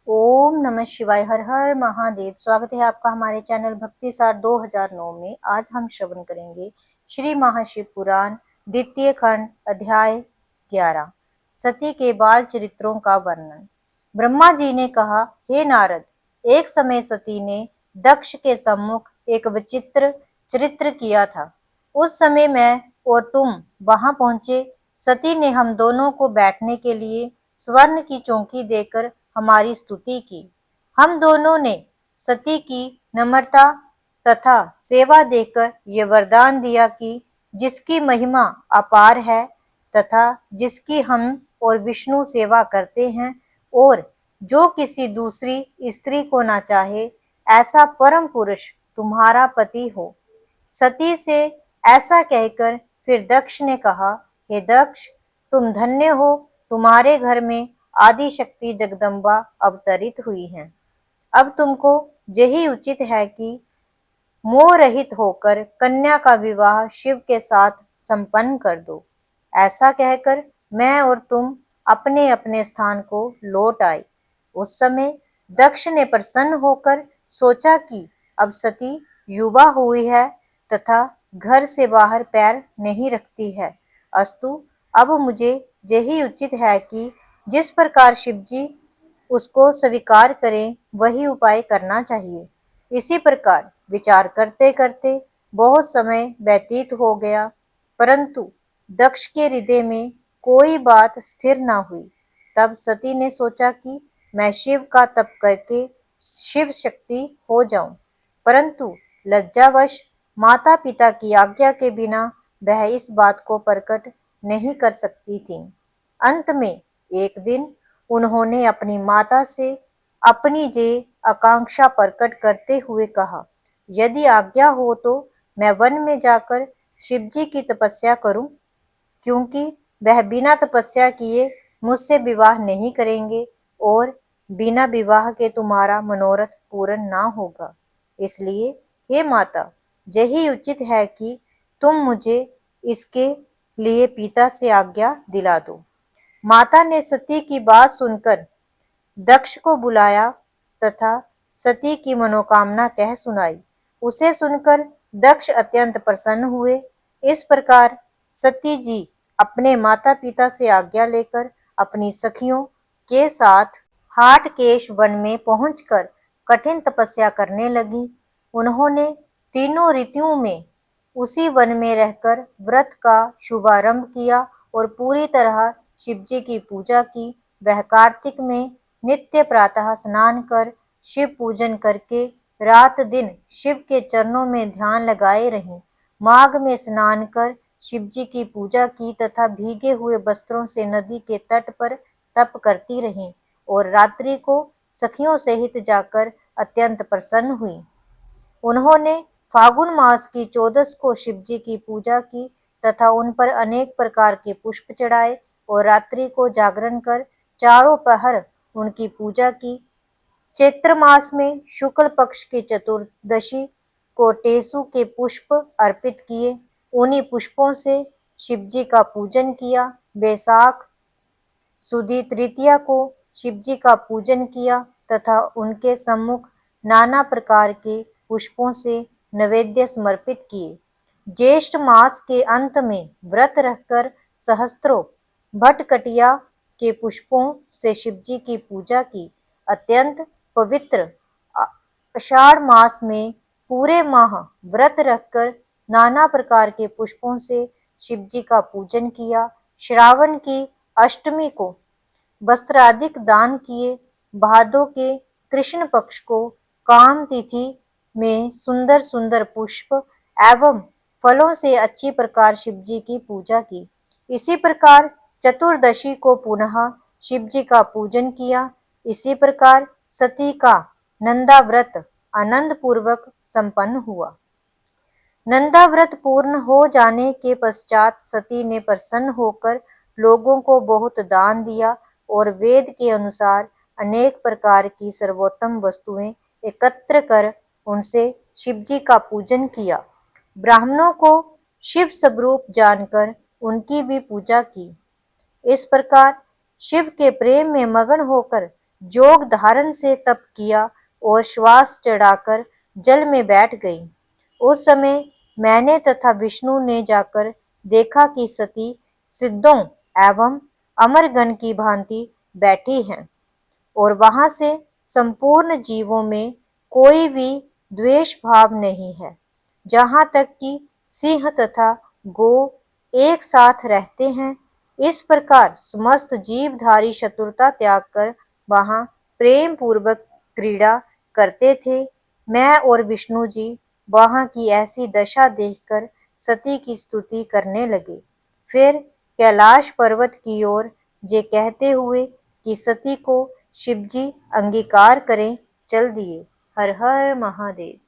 ओम नमः शिवाय। हर हर महादेव। स्वागत है आपका हमारे चैनल भक्ति सार 2009 में। आज हम श्रवण करेंगे श्री महाशिव पुराण द्वितीय खंड अध्याय 11 सती के बाल चरित्रों का वर्णन। ब्रह्मा जी ने कहा, हे नारद, एक समय सती ने दक्ष के सम्मुख एक विचित्र चरित्र किया था। उस समय मैं और तुम वहां पहुंचे। सती ने हम दोनों को बैठने के लिए स्वर्ण की चौकी देकर हमारी स्तुति की। हम दोनों ने सती की नम्रता तथा सेवा देकर ये वरदान दिया कि जिसकी महिमा अपार है तथा जिसकी हम और विष्णु सेवा करते हैं और जो किसी दूसरी स्त्री को ना चाहे, ऐसा परम पुरुष तुम्हारा पति हो। सती से ऐसा कहकर फिर दक्ष ने कहा, हे दक्ष, तुम धन्य हो, तुम्हारे घर में आदि शक्ति जगदम्बा अवतरित हुई हैं। अब तुमको यही उचित है कि मोह रहित होकर कन्या का विवाह शिव के साथ संपन्न कर दो। ऐसा कहकर मैं और तुम अपने अपने स्थान को लौट आए। उस समय दक्ष ने प्रसन्न होकर सोचा कि अब सती युवा हुई है तथा घर से बाहर पैर नहीं रखती है, अस्तु अब मुझे यही उचित है कि जिस प्रकार शिवजी उसको स्वीकार करें वही उपाय करना चाहिए। इसी प्रकार विचार करते करते बहुत समय व्यतीत हो गया, परंतु दक्ष के हृदय में कोई बात स्थिर न हुई। तब सती ने सोचा कि मैं शिव का तप करके शिव शक्ति हो जाऊं, परंतु लज्जावश माता पिता की आज्ञा के बिना वह इस बात को प्रकट नहीं कर सकती थी। अंत में एक दिन उन्होंने अपनी माता से अपनी जे आकांक्षा प्रकट करते हुए कहा, यदि आज्ञा हो तो मैं वन में जाकर शिवजी की तपस्या करूं, क्योंकि वह बिना तपस्या किए मुझसे विवाह नहीं करेंगे और बिना विवाह के तुम्हारा मनोरथ पूर्ण ना होगा। इसलिए हे माता, यही उचित है कि तुम मुझे इसके लिए पिता से आज्ञा दिला दो। माता ने सती की बात सुनकर दक्ष को बुलाया तथा सती की मनोकामना कह सुनाई। उसे सुनकर दक्ष अत्यंत प्रसन्न हुए। इस प्रकार सती जी अपने माता पिता से आज्ञा लेकर अपनी सखियों के साथ हाटकेश वन में पहुंचकर कठिन तपस्या करने लगी। उन्होंने तीनों ऋतुओं में उसी वन में रहकर व्रत का शुभारंभ किया और पूरी तरह शिवजी की पूजा की। वह कार्तिक में नित्य प्रातः स्नान कर शिव पूजन करके रात दिन शिव के चरणों में ध्यान लगाए रहीं। माघ में स्नान कर शिवजी की पूजा की तथा भीगे हुए वस्त्रों से नदी के तट पर तप करती रहीं और रात्रि को सखियों सहित जाकर अत्यंत प्रसन्न हुई। उन्होंने फागुन मास की 14 को शिवजी की पूजा की तथा उन पर अनेक प्रकार के पुष्प चढ़ाए और रात्रि को जागरण कर चारों पहर उनकी पूजा की। चैत्र मास में शुक्ल पक्ष की चतुर्दशी को टेसु के पुष्प अर्पित किए। उन्हीं पुष्पों से शिवजी का पूजन किया। बैसाख सुदी तृतीया को शिवजी का पूजन किया तथा उनके सम्मुख नाना प्रकार के पुष्पों से नैवेद्य समर्पित किए। ज्येष्ठ मास के अंत में व्रत रखकर सहस्त्रों भटकटिया के पुष्पों से शिवजी की पूजा की। अत्यंत पवित्र आषाढ़ मास में पूरे माह व्रत रखकर नाना प्रकार के पुष्पों से शिवजी का पूजन किया। श्रावण की अष्टमी को वस्त्रादिक दान किए। भादों के कृष्ण पक्ष को काम तिथि में सुंदर सुंदर पुष्प एवं फलों से अच्छी प्रकार शिवजी की पूजा की। इसी प्रकार चतुर्दशी को पुनः शिवजी का पूजन किया। इसी प्रकार सती का नंदा व्रत आनंद पूर्वक संपन्न हुआ। नंदा व्रत पूर्ण हो जाने के पश्चात सती ने प्रसन्न होकर लोगों को बहुत दान दिया और वेद के अनुसार अनेक प्रकार की सर्वोत्तम वस्तुएं एकत्र कर उनसे शिवजी का पूजन किया। ब्राह्मणों को शिव स्वरूप जानकर उनकी भी पूजा की। इस प्रकार शिव के प्रेम में मगन होकर जोग धारण से तप किया और श्वास चढ़ाकर जल में बैठ गई। उस समय मैंने तथा विष्णु ने जाकर देखा कि सती सिद्धों एवं अमरगण की भांति बैठी हैं और वहां से संपूर्ण जीवों में कोई भी द्वेष भाव नहीं है। जहाँ तक कि सिंह तथा गो एक साथ रहते हैं, इस प्रकार समस्त जीवधारी शत्रुता त्याग कर वहां प्रेम पूर्वक क्रीड़ा करते थे। मैं और विष्णु जी वहां की ऐसी दशा देखकर सती की स्तुति करने लगे। फिर कैलाश पर्वत की ओर जे कहते हुए कि सती को शिवजी अंगीकार करें, चल दिए। हर हर महादेव।